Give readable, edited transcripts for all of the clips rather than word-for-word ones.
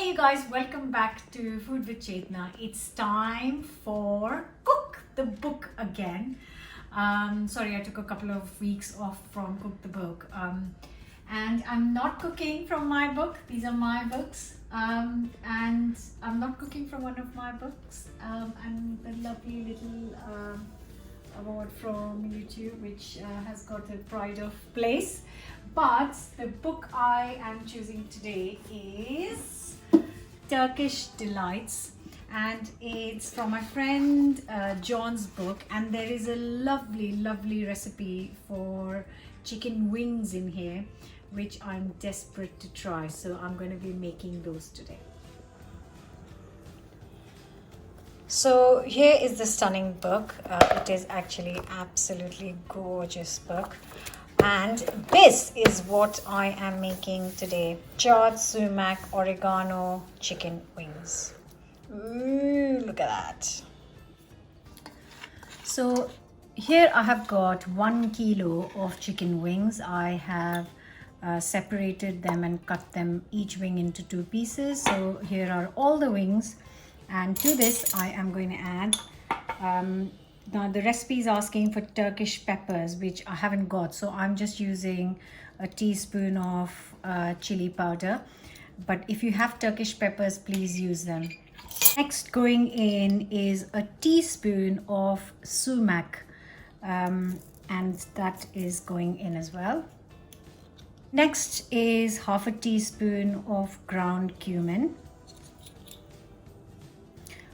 Hey you guys, welcome back to Food with Chetna. It's time for Cook the Book again. Sorry, I took a couple of weeks off from Cook the Book. And I'm not cooking from my book. These are my books. And I'm not cooking from one of my books. And the lovely little award from YouTube, which has got a pride of place. But the book I am choosing today is Turkish Delights, and it's from my friend John's book, and there is a lovely recipe for chicken wings in here which I'm desperate to try, so I'm going to be making those today. So here is the stunning book. It is actually absolutely gorgeous book. And this is what I am making today. Chaat, sumac, oregano, chicken wings. Ooh, look at that. So here I have got 1 kilo of chicken wings. I have separated them and cut them each wing into 2 pieces. So here are all the wings. And to this I am going to add now the recipe is asking for Turkish peppers, which I haven't got, so I'm just using a teaspoon of chili powder. But if you have Turkish peppers, please use them. Next going in is a teaspoon of sumac, and that is going in as well. Next is half a teaspoon of ground cumin,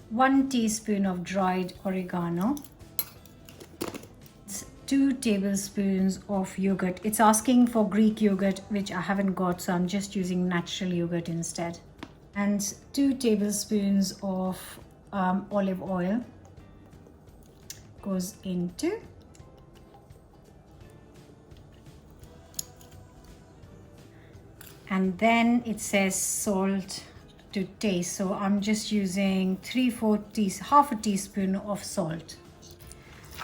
1 teaspoon of dried oregano, 2 tablespoons of yogurt. It's asking for Greek yogurt, which I haven't got, so I'm just using natural yogurt instead. And 2 tablespoons of olive oil goes into. And then it says salt to taste, so I'm just using half a teaspoon of salt.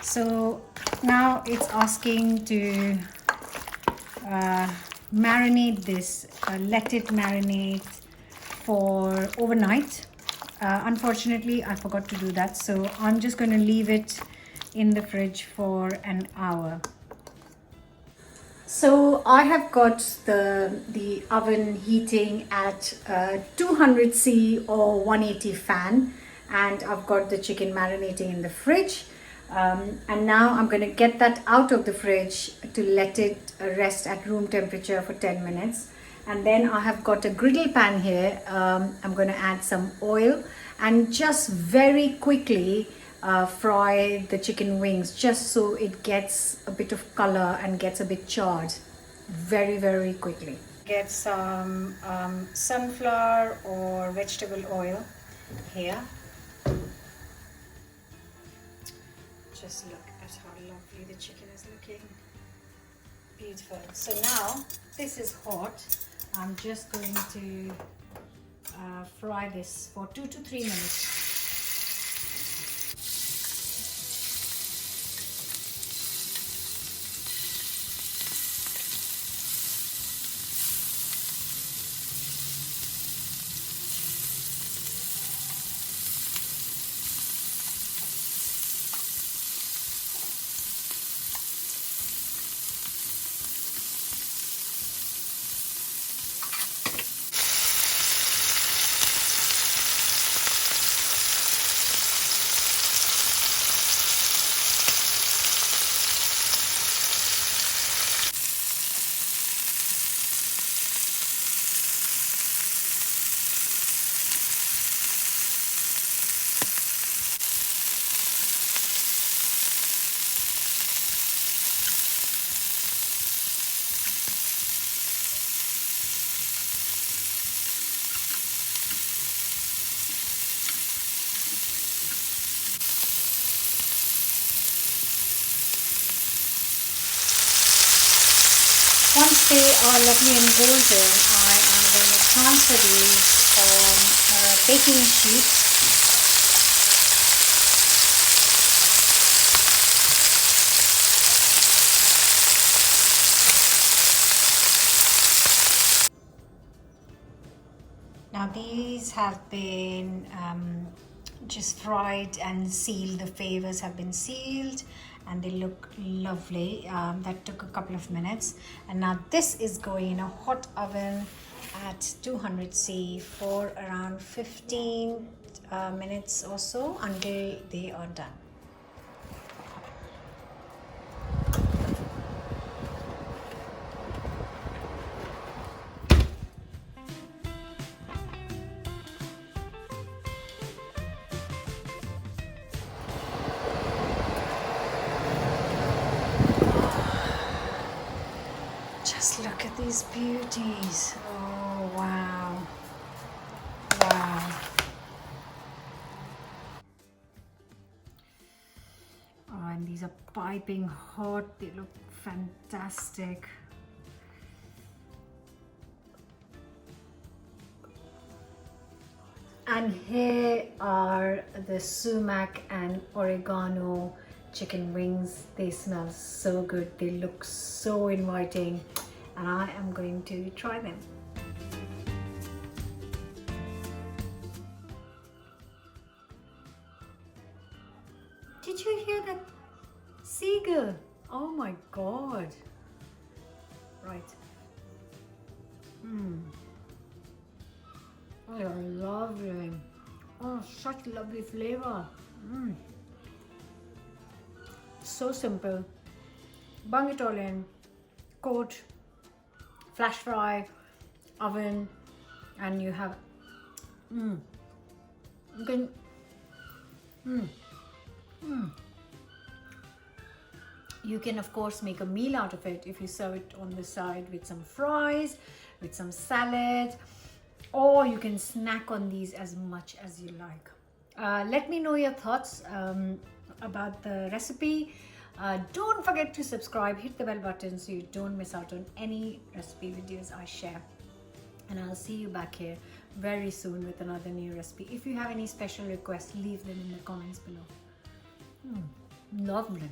So now it's asking to marinate this, let it marinate for overnight. Unfortunately, I forgot to do that, so I'm just going to leave it in the fridge for an hour. So I have got the oven heating at 200C or 180 fan, and I've got the chicken marinating in the fridge. And now I'm going to get that out of the fridge to let it rest at room temperature for 10 minutes. And then I have got a griddle pan here. I'm going to add some oil and just very quickly fry the chicken wings, just so it gets a bit of color and gets a bit charred very quickly. Get some sunflower or vegetable oil here. Just look at how lovely the chicken is looking. Beautiful. So now this is hot. I'm just going to fry this for 2 to 3 minutes. Once they are lovely and golden, I am going to transfer these on a baking sheet. Now these have been just fried and sealed. The flavors have been sealed and they look lovely. That took a couple of minutes. And now this is going in a hot oven at 200°C for around 15 minutes or so until they are done. Just look at these beauties. Oh, wow. Wow. Oh, and these are piping hot. They look fantastic. And here are the sumac and oregano chicken wings. They smell so good. They look so inviting. And I am going to try them. Did you hear that seagull? Oh my God. Right. Oh, they're lovely. Oh, such lovely flavor. So simple. Bung it all in, coat, flash fry, oven, and you have you can you can of course make a meal out of it if you serve it on the side with some fries, with some salad, or you can snack on these as much as you like. Let me know your thoughts about the recipe. Don't forget to subscribe, hit the bell button so you don't miss out on any recipe videos I share. And I'll see you back here very soon with another new recipe. If you have any special requests, leave them in the comments below. Lovely.